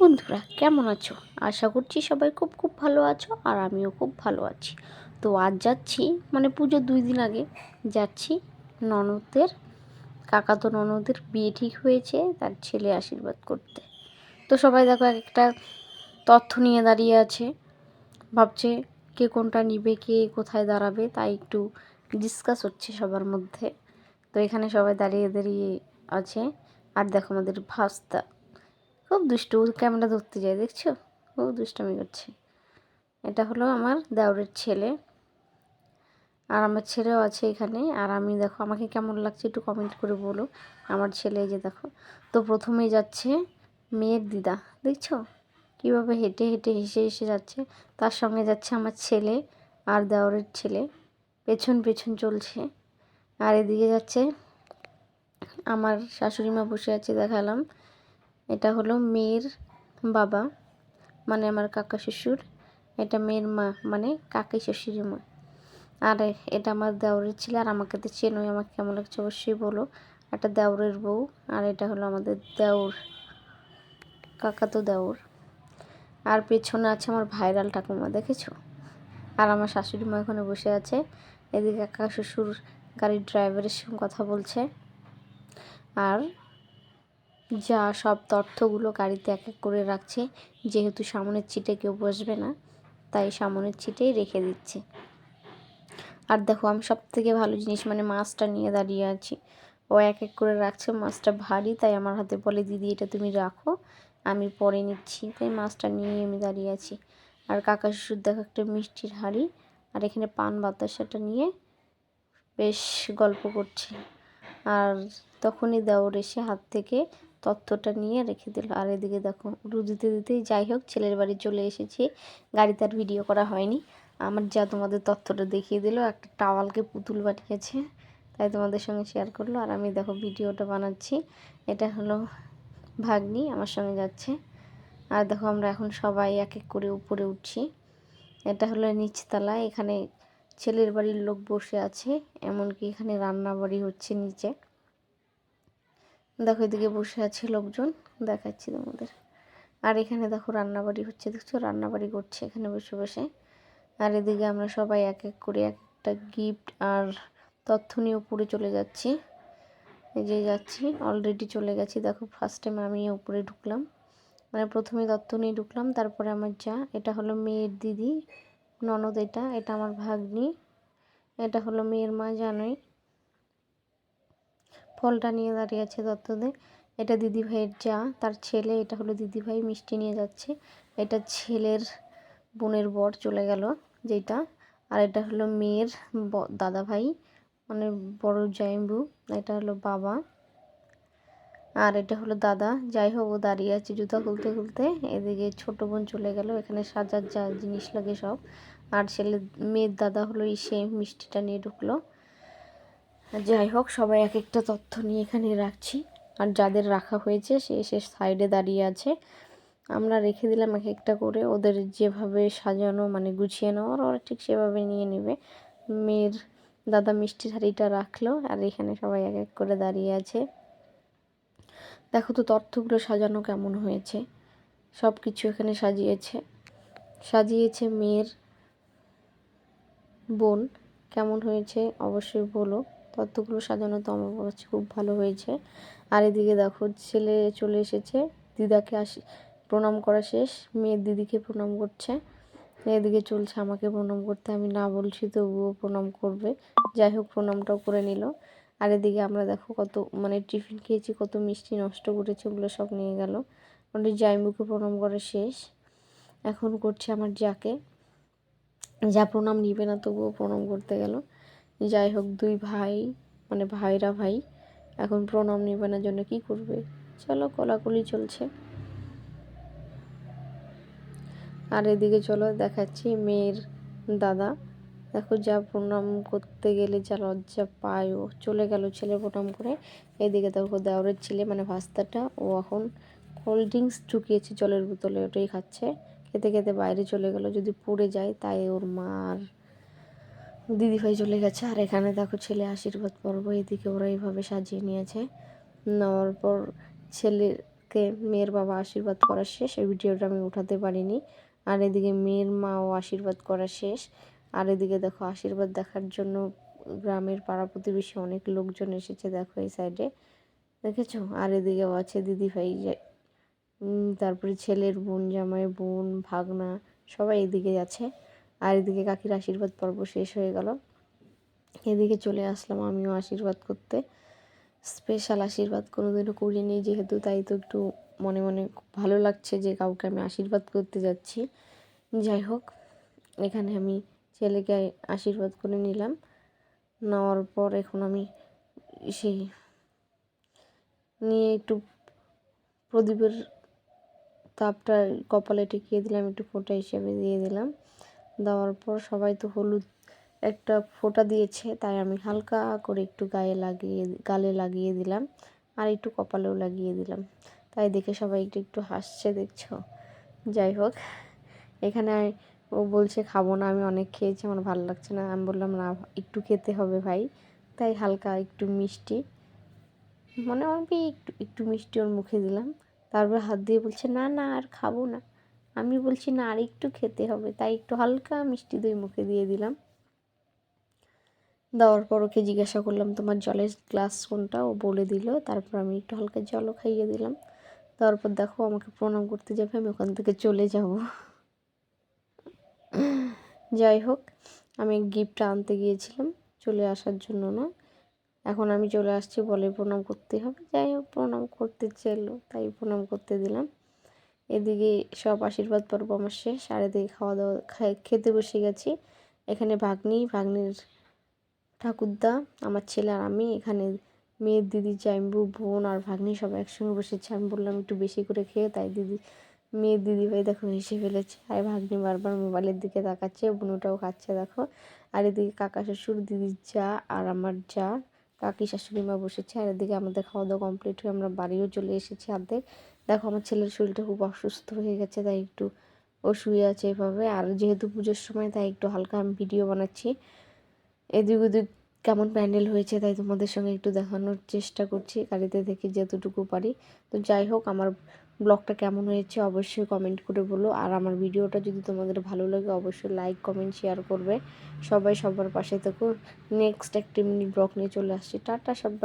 বন্ধুরা, কেমন আছো? আশা করছি সবাই খুব খুব ভালো আছো, আর আমিও খুব ভালো আছি। তো আজ যাচ্ছি, মানে পুজোর 2 দিন আগে যাচ্ছি ননদের, কাকাতো ননদের বিয়ে ঠিক হয়েছে, তার ছেলে আশীর্বাদ করতে। তো সবাই দেখো এক একটা তথ্য নিয়ে দাঁড়িয়ে আছে, ভাবছে কে কোনটা নিবে, কে কোথায় দাঁড়াবে, তাই একটু ডিসকাস হচ্ছে সবার মধ্যে। তো এখানে সবাই দাঁড়িয়ে দাঁড়িয়ে আছে। আর দেখো আমাদের ভাস্তা খুব দুষ্টু, ক্যামেরা ধরতে যায়, দেখছো খুব দুষ্টামি করছে। এটা হলো আমার দেওরের ছেলে, আর আমার ছেলেও আছে এখানে। আর আমি দেখো, আমাকে কেমন লাগছে একটু কমেন্ট করে বলো। আমার ছেলে এই যে দেখো, তো প্রথমেই যাচ্ছে মেয়ের দিদা, দেখছো কীভাবে হেঁটে হেঁটে হেসে হেসে যাচ্ছে। তার সঙ্গে যাচ্ছে আমার ছেলে আর দেওরের ছেলে, পেছন পেছন চলছে। আর এদিকে যাচ্ছে আমার শাশুড়ি মা বসে আছে, দেখালাম। এটা হলো মেয়ের বাবা, মানে আমার কাকা শ্বশুর। এটা মেয়ের মা, মানে কাকি শ্বশুরের মা। আর এটা আমার দেওরের ছেলে। আর আমাকে তো চেনোই, আমাকে কেমন লাগছে অবশ্যই বলো। একটা দেওরের বউ, আর এটা হলো আমাদের দেওর, কাকাতো দেওর। আর পেছনে আছে আমার ভাইরাল ঠাকুমা, দেখেছো। আর আমার শাশুড়ি মা ওখানে বসে আছে। এদিকে কাকা শ্বশুর গাড়ির ড্রাইভারের সঙ্গে কথা বলছে। আর যা সব তথ্যগুলো গাড়িতে এক এক করে রাখছে, যেহেতু সামনের সিটে কেউ বসবে না, তাই সামনের সিটেই রেখে দিচ্ছে। আর দেখো, আমি সব থেকে ভালো জিনিস মানে মাছটা নিয়ে দাঁড়িয়ে আছি। ও এক এক করে রাখছে, মাছটা ভারী, তাই আমার হাতে বলে দিদি এটা তুমি রাখো, আমি পরে নিচ্ছি। তাই মাছটা নিয়ে আমি দাঁড়িয়ে আছি। আর কাকা শ্বশুর দেখো একটা মিষ্টির হাঁড়ি, আর এখানে পান বাতাসাটা নিয়ে বেশ গল্প করছে। আর তখনই দেওর এসে হাত থেকে তত্ত্বটা নিয়ে রেখে দিল। আর এদিকে দেখো রু দিতে দিতেই, যাই হোক ছেলের বাড়ি চলে এসেছি। গাড়িতে আর ভিডিও করা হয়নি। আমার যা তোমাদের তথ্যটা দেখিয়ে দিল, একটা টাওয়ালকে পুতুল বানিয়েছে, তাই তোমাদের সঙ্গে শেয়ার করলো। আর আমি দেখো ভিডিওটা বানাচ্ছি। এটা হলো ভাগ্নি আমার সঙ্গে যাচ্ছে। আর দেখো আমরা এখন সবাই এক এক করে উপরে উঠছি। এটা হলো নিচতলা, এখানে ছেলের বাড়ির লোক বসে আছে, এমনকি এখানে রান্না বাড়ি হচ্ছে নিচে। দেখো এদিকে বসে আছে লোকজন, দেখাচ্ছি তোমাদের। আর এখানে দেখো রান্নাবাড়ি হচ্ছে, দেখছো রান্নাবাড়ি করছে এখানে বসে বসে। আর এদিকে আমরা সবাই এক এক করে এক একটা গিফট আর তথ্য নিয়ে উপরে চলে যাচ্ছি। এই যে যাচ্ছি, অলরেডি চলে গেছি। দেখো ফার্স্ট টাইম আমি উপরে ঢুকলাম, মানে প্রথমে তথ্য নিয়ে ঢুকলাম, তারপরে আমার যা, এটা হলো মেয়ের দিদি ননদ, এটা এটা আমার ভাগ্নি, এটা হলো মেয়ের মা, জানোই। ফলটা নিয়ে দাঁড়িয়ে আছে তত্ত্বদের। এটা দিদি ভাইয়ের যা, তার ছেলে, এটা হলো দিদি ভাই মিষ্টি নিয়ে যাচ্ছে। এটা ছেলের বোনের বর চলে গেল যেটা। আর এটা হলো মেয়ের দাদা ভাই, মানে বড় জাইম্বু, এটা হলো বাবা। আর এটা হলো দাদা, যাই হোক ও দাঁড়িয়ে আছে জুতা খুলতে খুলতে। এদিকে ছোট বোন চলে গেল, এখানে সাজার যা জিনিস লাগে সব। আর ছেলে মেয়ের দাদা হলো সে মিষ্টিটা নিয়ে ঢুকলো। যাই হোক সবাই এক একটা তথ্য নিয়ে এখানে রাখছি। আর যাদের রাখা হয়েছে সে সাইডে দাঁড়িয়ে আছে। আমরা রেখে দিলাম এক একটা করে, ওদের যেভাবে সাজানো মানে গুছিয়ে নেওয়ার, ওরা ঠিক সেভাবে নিয়ে নেবে। মেয়ের দাদা মিষ্টির হাঁড়িটা রাখলো, আর এখানে সবাই এক এক করে দাঁড়িয়ে আছে। দেখো তো তথ্যগুলো সাজানো কেমন হয়েছে, সব কিছু এখানে সাজিয়েছে মেয়ের বোন। কেমন হয়েছে অবশ্যই বলো। তত্ত্বগুলো সাজানো তো আমার কাছে খুব ভালো হয়েছে। আর এদিকে দেখো ছেলে চলে এসেছে, দিদাকে প্রণাম করা শেষ, মেয়ের দিদিকে প্রণাম করছে। এদিকে চলছে আমাকে প্রণাম করতে, আমি না বলছি তবুও প্রণাম করবে। যাই হোক প্রণামটাও করে নিল। আর এদিকে আমরা দেখো কত মানে টিফিন খেয়েছি, কত মিষ্টি নষ্ট করেছে, ওগুলো সব নিয়ে গেল। ওদের জাইমুকে প্রণাম করা শেষ, এখন করছে আমার যাকে, যা প্রণাম নিবে না তবুও প্রণাম করতে গেল। যাই হোক দুই ভাই, মানে ভাইরা ভাই, এখন প্রণাম নিবানোর জন্য কি করবে, চলো কোলাকুলি চলছে। আর এদিকে চলো দেখাচ্ছি মেয়ের দাদা, দেখো যা প্রণাম করতে গেলে যা লজ্জা পায়, ও চলে গেল ছেলে প্রণাম করে। এদিকে দেখো দেওরের ছেলে মানে ভাস্তাটা, ও এখন কোল্ড ড্রিঙ্কস ঢুকিয়েছে জলের বোতলে, ওটাই খাচ্ছে। খেতে খেতে বাইরে চলে গেল, যদি পড়ে যায়, তাই ওর মার দিদিভাই চলে গেছে। আর এখানে দেখো ছেলে আশীর্বাদ পর্ব, এদিকে ওরা এইভাবে সাজিয়ে নিয়েছে। নেওয়ার পর ছেলের ননদকে মেয়ের বাবা আশীর্বাদ করা শেষ, এই ভিডিওটা আমি উঠাতে পারিনি। আর এদিকে মেয়ের মাও আশীর্বাদ করা শেষ। আর এদিকে দেখো আশীর্বাদ দেখার জন্য গ্রামের পাড়া প্রতিবেশী অনেক লোকজন এসেছে, দেখো এই সাইডে দেখেছো। আর এদিকেও আছে দিদিভাই, তারপরে ছেলের বোন, জামাই বোন, ভাগনা সবাই এদিকে আছে। আর এদিকে কাকির আশীর্বাদ পর্ব শেষ হয়ে গেল। এদিকে চলে আসলাম আমিও আশীর্বাদ করতে। স্পেশাল আশীর্বাদ কোনোদিনও করিনি যেহেতু, তাই তো একটু মনে মনে খুব ভালো লাগছে যে কাউকে আমি আশীর্বাদ করতে যাচ্ছি। যাই হোক, এখানে আমি ছেলেকে আশীর্বাদ করে নিলাম। নেওয়ার পর এখন আমি সেই নিয়ে একটু প্রদীপের তাপটা কপালে টিকিয়ে দিলাম, একটু ফোঁটা হিসেবে দিয়ে দিলাম। দেওয়ার পর সবাই তো হলুদ একটা ফোঁটা দিয়েছে, তাই আমি হালকা করে একটু গালে লাগিয়ে দিলাম, আর একটু কপালেও লাগিয়ে দিলাম। তাই দেখে সবাই একটু একটু হাসছে, দেখছো। যাই হোক, এখানে ও বলছে খাবো না, আমি অনেক খেয়েছি, আমার ভালো লাগছে না। আমি বললাম না, একটু খেতে হবে ভাই। তাই হালকা একটু মিষ্টি, মনে হবে একটু একটু মিষ্টি ওর মুখে দিলাম। তারপর হাত দিয়ে বলছে না না আর খাবো না। আমি বলছি না, আর একটু খেতে হবে, তাই একটু হালকা মিষ্টি দই মুখে দিয়ে দিলাম। দেওয়ার পর ওকে জিজ্ঞাসা করলাম তোমার জলের গ্লাস কোনটা, ও বলে দিল। তারপর আমি একটু হালকা জলও খাইয়ে দিলাম। তারপর দেখো আমাকে প্রণাম করতে যাবে, আমি ওখান থেকে চলে যাব। যাই হোক, আমি গিফটটা আনতে গিয়েছিলাম, চলে আসার জন্য না। এখন আমি চলে আসছি, বলে প্রণাম করতে হবে। যাই হোক, প্রণাম করতে চাইলো, তাই প্রণাম করতে দিলাম। এদিকে সব আশীর্বাদ পর্ব আমার শেষ। আর এদিকে খাওয়া দাওয়া খেতে বসে গেছি। এখানে ভাগ্নির ঠাকুরদা, আমার ছেলে আর আমি, এখানে মেয়ের দিদি, জাইম্বু, বোন আর ভাগ্নি সবাই একসঙ্গে বসেছে। আমি বললাম একটু বেশি করে খেয়ে, তাই মেয়ের দিদিভাই দেখো হেসে ফেলেছে। আর ভাগ্নি বারবার মোবাইলের দিকে তাকাচ্ছে, বুনুটাও খাচ্ছে দেখো। আর এদিকে কাকা শ্বশুর, দিদির যা আর আমার যা, কাকি শাশুড়ি মা বসেছে। আর এদিকে আমাদের খাওয়া দাওয়া কমপ্লিট হয়ে আমরা বাড়িও চলে এসেছি অর্ধেক। দেখো আমার ছেলের শরীরটা খুব অসুস্থ হয়ে গেছে, তাই একটু ও শুয়ে আছে এভাবে। আর যেহেতু পুজোর সময়, তাই একটু হালকা আমি ভিডিও বানাচ্ছি। এদিক ওদিক কেমন প্যান্ডেল হয়েছে তাই তোমাদের সঙ্গে একটু দেখানোর চেষ্টা করছি, গাড়িতে থেকে যতটুকু পারি। তো যাই হোক, আমার ব্লগটা কেমন হয়েছে অবশ্যই কমেন্ট করে বলো। আর আমার ভিডিওটা যদি তোমাদের ভালো লাগে অবশ্যই লাইক, কমেন্ট, শেয়ার করবে। সবাই সবার পাশে থেকো। নেক্সট একটা মিনি ব্লগ নিয়ে চলে আসছি। টাটা সবাই।